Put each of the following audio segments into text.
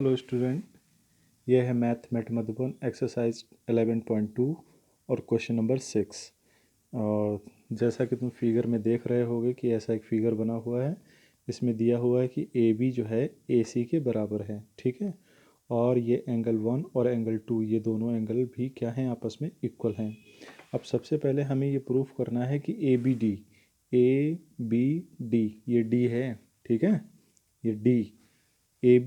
Hello student, यह है math Madhuban exercise 11.2 और क्वेश्चन नंबर 6। और जैसा कि तुम फिगर में देख रहे होगे कि ऐसा एक फिगर बना हुआ है। इसमें दिया हुआ है कि ए बी जो है ए सी के बराबर है, ठीक है। और ये एंगल 1 और एंगल 2 ये दोनों एंगल भी क्या हैं, आपस में इक्वल हैं। अब सबसे पहले हमें ये प्रूफ करना है कि ए बी डी ये डी है, ठीक है। ये D A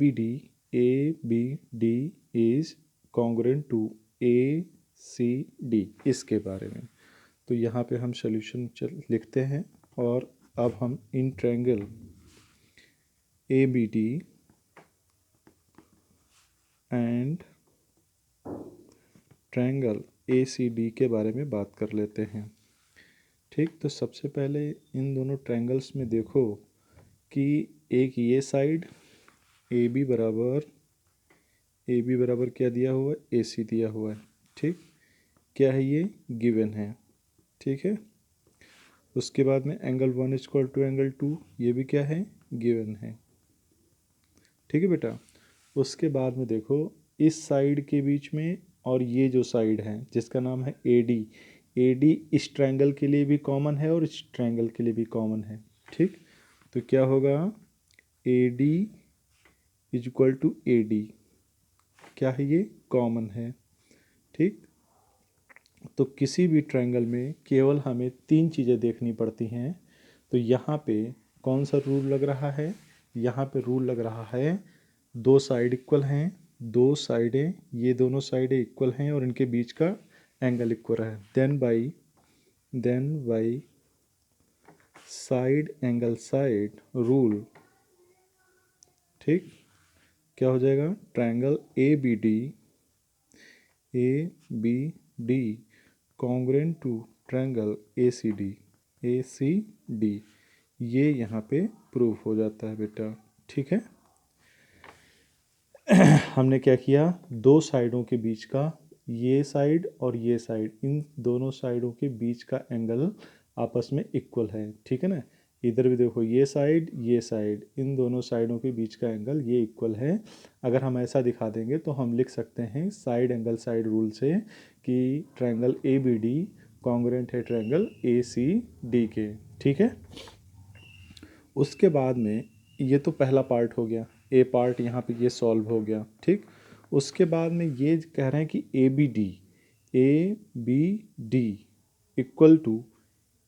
B D is congruent to A C D, इसके बारे में। तो यहाँ पे हम सॉल्यूशन लिखते हैं। और अब हम इन triangle A B D and triangle A C D के बारे में बात कर लेते हैं, ठीक। तो सबसे पहले इन दोनों ट्रायंगल्स में देखो कि एक ये साइड ए बी बराबर क्या दिया हुआ है, ए सी दिया हुआ है, ठीक। क्या है ये, गिवन है, ठीक है। उसके बाद में एंगल 1 इक्वल टू एंगल 2, ये भी क्या है, गिवन है, ठीक है बेटा। उसके बाद में देखो इस साइड के बीच में और ये जो साइड है जिसका नाम है ए डी इस ट्रायंगल के लिए भी कॉमन है और इस ट्रायंगल के लिए भी कॉमन है, ठीक। तो क्या होगा, A D is equal to A D, क्या है ये, कॉमन है, ठीक। तो किसी भी ट्रायंगल में केवल हमें तीन चीज़ें देखनी पड़ती हैं। तो यहाँ पे कौन सा रूल लग रहा है, यहाँ पे रूल लग रहा है दो साइड इक्वल हैं, दो साइडें, ये दोनों साइडें इक्वल हैं और इनके बीच का एंगल इक्वल है। Then by side angle side rule, ठीक। क्या हो जाएगा, triangle A B D congruent to triangle A C D, ये यहाँ पे प्रूफ हो जाता है बेटा, ठीक है। हमने क्या किया, दो साइडों के बीच का, ये साइड और ये साइड, इन दोनों साइडों के बीच का एंगल आपस में इक्वल है, ठीक है ना। इधर भी देखो ये साइड, इन दोनों साइडों के बीच का एंगल ये इक्वल है। अगर हम ऐसा दिखा देंगे तो हम लिख सकते हैं साइड एंगल साइड रूल से कि triangle A B D congruent है ट्रायंगल ए सी डी के, ठीक है। उसके बाद में ये तो पहला पार्ट हो गया, ए पार्ट यहाँ पे ये सॉल्व हो गया, ठीक। उसके बाद में ये कह रहे हैं कि A B D equal to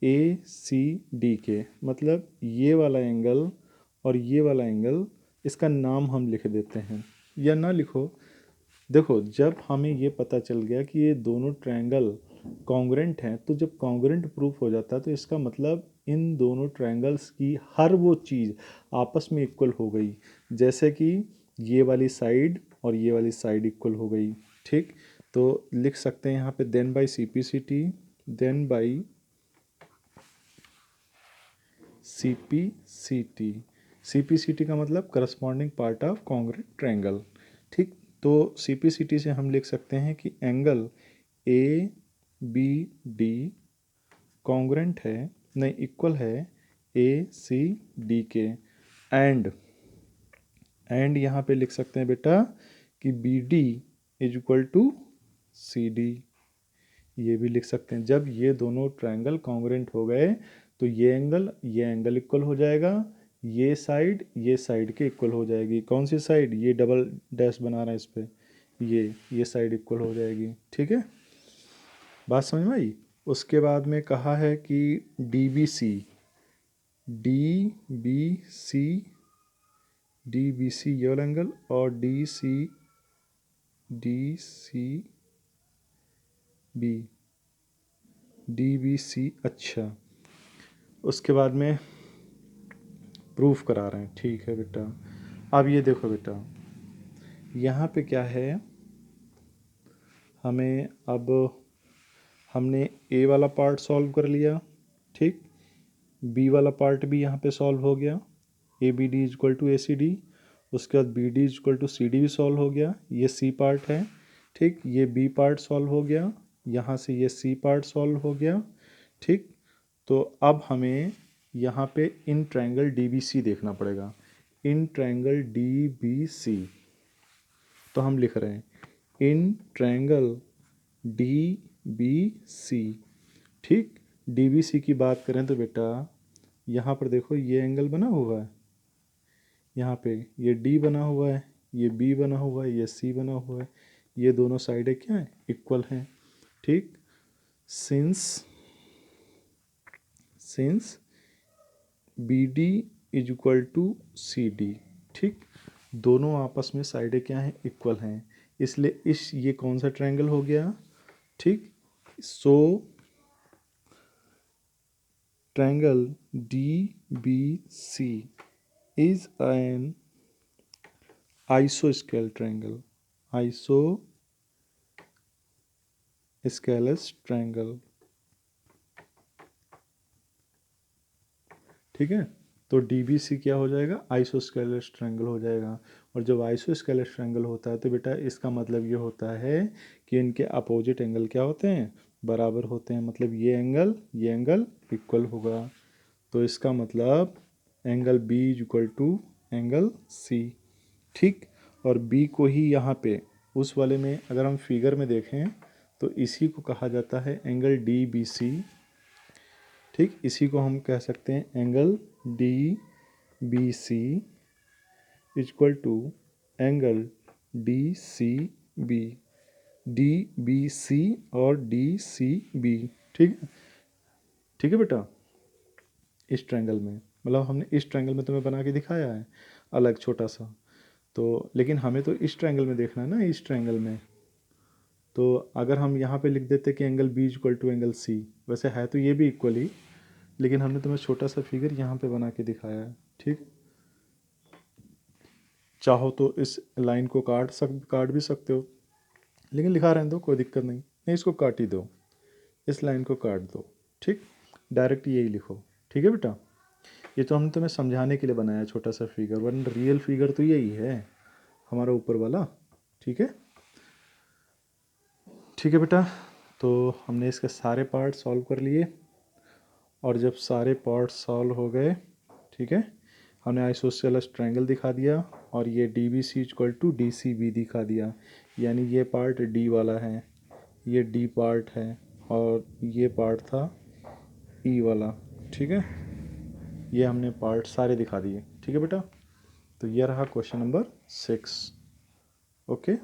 A C D के, मतलब ये वाला एंगल और ये वाला एंगल, इसका नाम हम लिख देते हैं या ना लिखो। देखो जब हमें ये पता चल गया कि ये दोनों ट्रायंगल कॉन्ग्रुएंट हैं, तो जब कॉन्ग्रुएंट प्रूफ हो जाता है तो इसका मतलब इन दोनों ट्रायंगल्स की हर वो चीज़ आपस में इक्वल हो गई। जैसे कि ये वाली साइड और ये वाली साइड इक्वल हो गई, ठीक। तो लिख सकते हैं यहाँ पे then by C P C T का मतलब corresponding part of congruent triangle, ठीक। तो सी पी सी टी से हम लिख सकते हैं कि angle A B D congruent है, नहीं इक्वल है ए सी डी के। एंड यहाँ पे लिख सकते हैं बेटा कि B D is equal to C D, ये भी लिख सकते हैं। जब ये दोनों ट्रायंगल कॉन्ग्रुएंट हो गए तो ये एंगल इक्वल हो जाएगा, ये साइड के इक्वल हो जाएगी। कौन सी साइड, ये डबल डैश बना रहा है इस पर, ये साइड इक्वल हो जाएगी, ठीक है। बात समझ में आई। उसके बाद में कहा है कि डी बी सी ये वाला एंगल और डी सी बी अच्छा। उसके बाद में प्रूफ करा रहे हैं, ठीक है बेटा। अब ये देखो बेटा, यहाँ पे क्या है, हमने ए वाला पार्ट सॉल्व कर लिया, ठीक। बी वाला पार्ट भी यहाँ पे सॉल्व हो गया, A B D is equal to A C D. उसके बाद B D is equal to C D भी सॉल्व हो गया, ये सी पार्ट है, ठीक। ये बी पार्ट सॉल्व हो गया, यहाँ से ये सी पार्ट सॉल्व हो गया, ठीक। तो अब हमें यहाँ पे in triangle D B C देखना पड़ेगा। In triangle D B C तो हम लिख रहे हैं in triangle D B C. ठीक, डी बी सी की बात करें तो बेटा यहाँ पर देखो ये एंगल बना हुआ है, यहाँ पे ये डी बना हुआ है, ये बी बना हुआ है, ये सी बना हुआ है, ये दोनों साइडें क्या हैं, इक्वल हैं। ठीक, since B D is equal to C D. ठीक, दोनों आपस में साइडें क्या हैं, इक्वल हैं, इसलिए ये कौन सा ट्रायंगल हो गया। ठीक, so triangle D B C is an आइसोस्केल ट्रायंगल, आइसोस्केलस ट्रायंगल। ठीक है, तो DBC क्या हो जाएगा, आइसोस्केलस ट्रायंगल हो जाएगा। और जब आइसोस्केलस ट्रायंगल होता है तो बेटा इसका मतलब ये होता है कि इनके अपोजिट एंगल क्या होते हैं, बराबर होते हैं, मतलब ये एंगल इक्वल होगा। तो इसका मतलब angle B is equal to angle C। ठीक, और B को ही यहाँ पे उस वाले में अगर हम फिगर में देखें तो इसी को कहा जाता है एंगल DBC। ठीक, इसी को हम कह सकते हैं angle DBC equal to angle DCB, DBC और DCB। ठीक है, ठीक है बेटा, इस ट्रायंगल में मतलब हमने इस ट्रायंगल में तुम्हें बना के दिखाया है अलग छोटा सा, तो लेकिन हमें तो इस ट्रायंगल में देखना है ना, इस ट्रायंगल में। तो अगर हम यहाँ पे लिख देते कि angle B equal to angle C, वैसे है तो ये भी इक्वल ही, लेकिन हमने तुम्हें छोटा सा फिगर यहाँ पे बना के दिखाया है। ठीक, चाहो तो इस लाइन को काट भी सकते हो, लेकिन लिखा रहने दो, कोई दिक्कत नहीं, नहीं इसको काट ही दो, इस लाइन को काट दो। ठीक, डायरेक्ट यही लिखो। ठीक है बेटा, ये तो हमने तुम्हें समझाने के लिए बनाया छोटा सा फिगर, वरना रियल फिगर तो यही है हमारा ऊपर वाला। ठीक है, ठीक है बेटा, तो हमने इसके सारे पार्ट सॉल्व कर लिए, और जब सारे पार्ट सॉल्व हो गए, ठीक है, हमने आइसोस्केलस ट्रायंगल दिखा दिया, और ये D B C equal to D C B दिखा दिया, यानी ये पार्ट डी वाला है, ये डी पार्ट है, और ये पार्ट था ई वाला। ठीक है, ये हमने पार्ट सारे दिखा दिए। ठीक है बेटा, तो ये रहा क्वेश्चन नंबर 6। ओके।